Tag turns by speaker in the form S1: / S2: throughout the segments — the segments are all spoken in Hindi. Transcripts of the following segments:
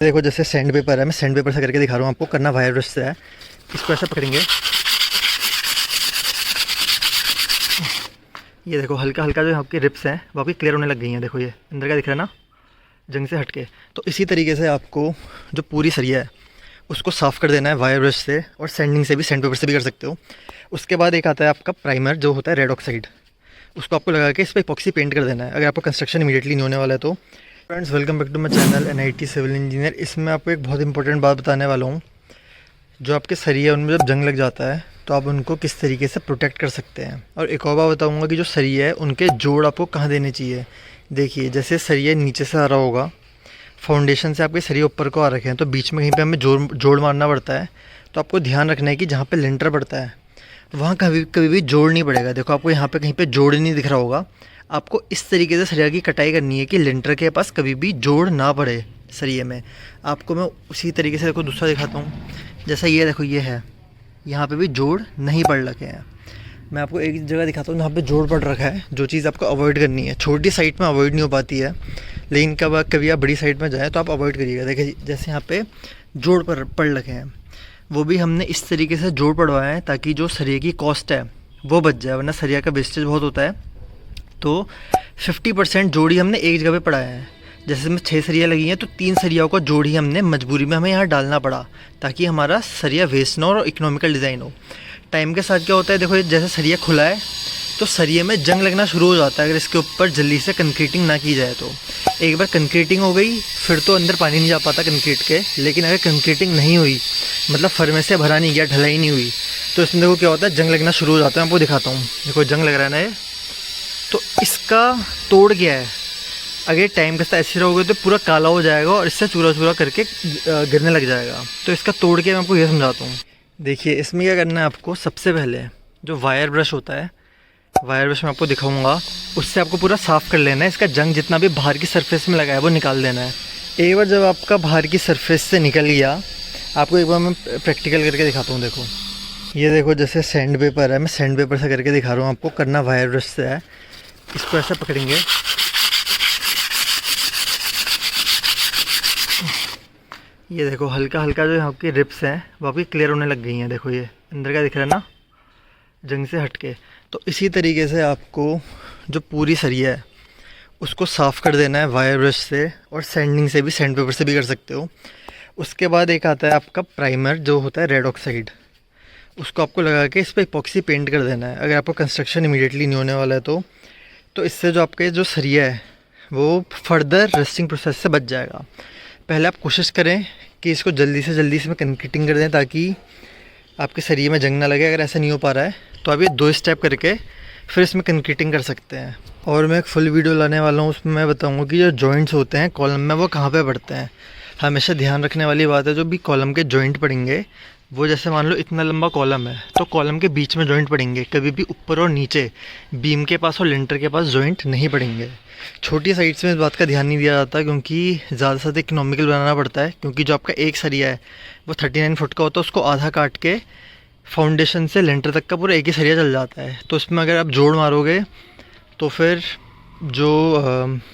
S1: देखो जैसे सैंड पेपर है, मैं सैंड पेपर से करके दिखा रहा हूँ आपको। करना वायर ब्रश से है। इसको ऐसा पकड़ेंगे, ये देखो हल्का हल्का जो आपके रिप्स हैं वो आपकी क्लियर होने लग गई हैं। देखो ये अंदर का दिख रहा है ना, जंग से हटके। तो इसी तरीके से आपको जो पूरी सरिया है उसको साफ़ कर देना है वायर ब्रश से, और सैंडिंग से भी, सैंड पेपर से भी कर सकते हो। उसके बाद एक आता है आपका प्राइमर जो होता है रेड ऑक्साइड, उसको आपको लगा के इस पर इपॉक्सी पेंट कर देना है अगर आपका कंस्ट्रक्शन इमीडिएटली नहीं होने वाला है तो। Friends welcome back to my channel NIT civil engineer. इसमें आपको एक बहुत इंपॉर्टेंट बात बताने वाला हूँ। जो आपके सरिया उनमें जब जंग लग जाता है तो आप उनको किस तरीके से प्रोटेक्ट कर सकते हैं। और एक और बात बताऊँगा कि जो सरिया है उनके जोड़ आपको कहाँ देने चाहिए। देखिए जैसे सरिया नीचे से आ रहा होगा, फाउंडेशन से आपके सरिया ऊपर को आ रखे हैं, तो बीच में कहीं पे हमें जोड़ मारना पड़ता है। तो आपको ध्यान रखना है कि जहाँ पे लिंटर पड़ता है वहाँ कभी कभी भी जोड़ नहीं पड़ेगा। देखो आपको यहाँ पे कहीं पे जोड़ नहीं दिख रहा होगा। आपको इस तरीके से सरिया की कटाई करनी है कि लिंटर के पास कभी भी जोड़ ना पड़े सरिये में। आपको मैं उसी तरीके से देखो दूसरा दिखाता हूँ। जैसा ये देखो ये है, यहाँ पे भी जोड़ नहीं पड़ रखे हैं। मैं आपको एक जगह दिखाता हूँ जहाँ पे जोड़ पड़ रखा है। जो चीज़ आपको अवॉइड करनी है, छोटी साइट में अवॉइड नहीं हो पाती है, लेकिन कभी आप बड़ी साइट में जाएँ तो आप अवॉइड करिएगा। देखिए जैसे यहाँ पे जोड़ पड़ रखे हैं, वो भी हमने इस तरीके से जोड़ पड़वाए हैं ताकि जो सरिया की कॉस्ट है वो बच जाए, वरना सरिया का वेस्टेज बहुत होता है। तो 50% जोड़ ही हमने एक जगह पे पड़ाया है। जैसे इसमें 6 सरिया लगी हैं तो 3 सरियाओं का जोड़ ही हमने मजबूरी में हमें यहाँ डालना पड़ा ताकि हमारा सरिया वेस्ट ना हो और इकोनॉमिकल डिज़ाइन हो। टाइम के साथ क्या होता है, देखो जैसे सरिया खुला है तो सरिये में जंग लगना शुरू हो जाता है अगर इसके ऊपर जल्दी से कंक्रीटिंग ना की जाए तो। एक बार कंक्रीटिंग हो गई फिर तो अंदर पानी नहीं जा पाता कंक्रीट के, लेकिन अगर कंक्रीटिंग नहीं हुई, मतलब फर्मे से भरा नहीं गया, ढलाई नहीं हुई, तो इसमें देखो क्या होता है, जंग लगना शुरू हो जाता है। मैं आपको दिखाता हूँ, देखो जंग लग रहा है ना ये। तो इसका तोड़ गया है, अगर टाइम के साथ ऐसे रहोगे तो पूरा काला हो जाएगा और इससे चूरा चूरा करके गिरने लग जाएगा। तो इसका तोड़ के मैं आपको ये समझाता हूँ। देखिए इसमें क्या करना है आपको, सबसे पहले जो वायर ब्रश होता है, वायर ब्रश मैं आपको दिखाऊंगा, उससे आपको पूरा साफ़ कर लेना है। इसका जंग जितना भी बाहर की सरफेस में लगा है वो निकाल देना है। एक बार जब आपका बाहर की सरफेस से निकल गया, आपको एक बार मैं प्रैक्टिकल करके दिखाता हूँ। देखो ये देखो जैसे सैंड पेपर है, मैं सैंड पेपर से करके दिखा रहा हूँ आपको। करना वायर ब्रश से है। इसको ऐसा पकड़ेंगे, ये देखो हल्का हल्का जो आपकी रिप्स हैं वो आपकी क्लियर होने लग गई हैं। देखो ये अंदर का दिख रहा है ना, जंग से हटके। तो इसी तरीके से आपको जो पूरी सरिया है उसको साफ़ कर देना है वायर ब्रश से, और सैंडिंग से भी, सैंड पेपर से भी कर सकते हो। उसके बाद एक आता है आपका प्राइमर जो होता है रेड ऑक्साइड, उसको आपको लगा के इस पर इपॉक्सी पेंट कर देना है अगर आपको कंस्ट्रक्शन इमीडिएटली नहीं होने वाला है तो। इससे जो आपके जो सरिया है वो फर्दर रस्टिंग प्रोसेस से बच जाएगा। पहले आप कोशिश करें कि इसको जल्दी से जल्दी इसमें कंक्रीटिंग कर दें ताकि आपके सरिये में जंग ना लगे। अगर ऐसा नहीं हो पा रहा है तो आप ये 2 स्टेप करके फिर इसमें कंक्रीटिंग कर सकते हैं। और मैं एक फुल वीडियो लाने वाला हूँ, उसमें मैं बताऊँगा कि जो जॉइंट्स होते हैं कॉलम में वो कहाँ पे पड़ते हैं। हमेशा ध्यान रखने वाली बात है, जो भी कॉलम के जॉइंट पड़ेंगे वो, जैसे मान लो इतना लंबा कॉलम है तो कॉलम के बीच में जॉइंट पड़ेंगे, कभी भी ऊपर और नीचे बीम के पास और लिंटर के पास जॉइंट नहीं पड़ेंगे। छोटी साइड्स में इस बात का ध्यान नहीं दिया जाता क्योंकि ज़्यादा से ज़्यादा इकोनॉमिकल बनाना पड़ता है। क्योंकि जो आपका एक सरिया है वो 39 फुट का होता है, उसको आधा काट के फाउंडेशन से लिंटर तक का पूरा एक ही सरिया चल जाता है। तो इसमें अगर आप जोड़ मारोगे तो फिर जो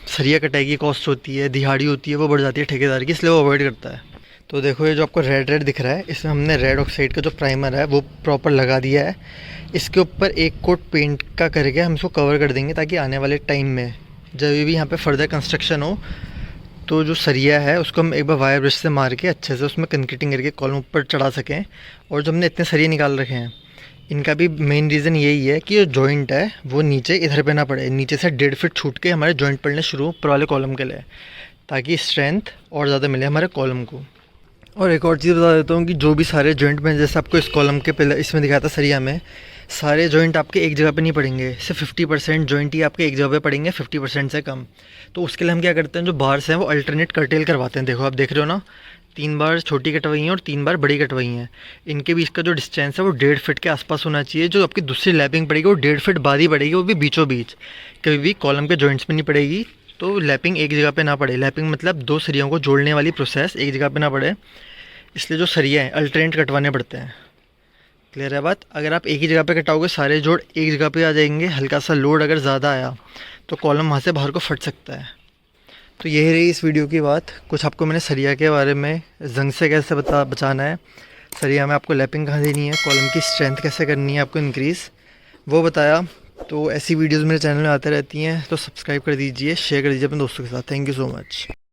S1: सरिया कटाई की कॉस्ट होती है, दिहाड़ी होती है, वो बढ़ जाती है ठेकेदार की, इसलिए वो अवॉइड करता है। तो देखो ये जो आपको रेड रेड दिख रहा है, इसमें हमने रेड ऑक्साइड का जो प्राइमर है वो प्रॉपर लगा दिया है। इसके ऊपर एक कोट पेंट का करके हम इसको कवर कर देंगे ताकि आने वाले टाइम में जब भी यहाँ पे फर्दर कंस्ट्रक्शन हो तो जो सरिया है उसको हम एक बार वायर ब्रश से मार के अच्छे से उसमें कंक्रीटिंग करके कॉलम ऊपर चढ़ा सकें। और जो हमने इतने सरिये निकाल रखे हैं, इनका भी मेन रीज़न यही है कि जो जॉइंट है वो नीचे इधर पे ना पड़े, नीचे से 1.5 फीट छूट के हमारे जॉइंट पड़ने शुरू ऊपर वाले कॉलम के लिए, ताकि स्ट्रेंथ और ज़्यादा मिले हमारे कॉलम को। और एक और चीज़ बता देता हूँ कि जो भी सारे जॉइंट में, जैसे आपको इस कॉलम के पहले इसमें दिखाया था सरिया में, सारे जॉइंट आपके एक जगह पे नहीं पड़ेंगे, सिर्फ 50% जॉइंट ही आपके एक जगह पे पड़ेंगे, 50% से कम। तो उसके लिए हम क्या करते हैं, जो बार्स हैं वो अल्टरनेट कर्टेल करवाते हैं। देखो आप देख रहे हो ना, 3 बार छोटी कटवाई हैं और 3 बार बड़ी कटवाई हैं। इनके बीच का जो डिस्टेंस है वो 1.5 फीट के आसपास होना चाहिए। जो आपकी दूसरी लैपिंग पड़ेगी वो 1.5 फीट बाद ही पड़ेगी, वो भी बीचों बीच, कभी भी कॉलम के जॉइंट्स में नहीं पड़ेगी। तो लैपिंग एक जगह पे ना पड़े, लैपिंग मतलब 2 सरियों को जोड़ने वाली प्रोसेस एक जगह पे ना पड़े, इसलिए जो सरिया हैं अल्टरनेट कटवाने पड़ते हैं। क्लियर है बात। अगर आप एक ही जगह पे कटाओगे सारे जोड़ एक जगह पे आ जाएंगे, हल्का सा लोड अगर ज़्यादा आया तो कॉलम वहाँ से बाहर को फट सकता है। तो यही रही इस वीडियो की बात। कुछ आपको मैंने सरिया के बारे में, जंग से कैसे बचाना है, सरिया में आपको लैपिंग कहाँ देनी है, कॉलम की स्ट्रेंथ कैसे करनी है आपको इंक्रीज़, वो बताया। तो ऐसी वीडियोस मेरे चैनल में आते रहती हैं, तो सब्सक्राइब कर दीजिए, शेयर कर दीजिए अपने दोस्तों के साथ। Thank you so much.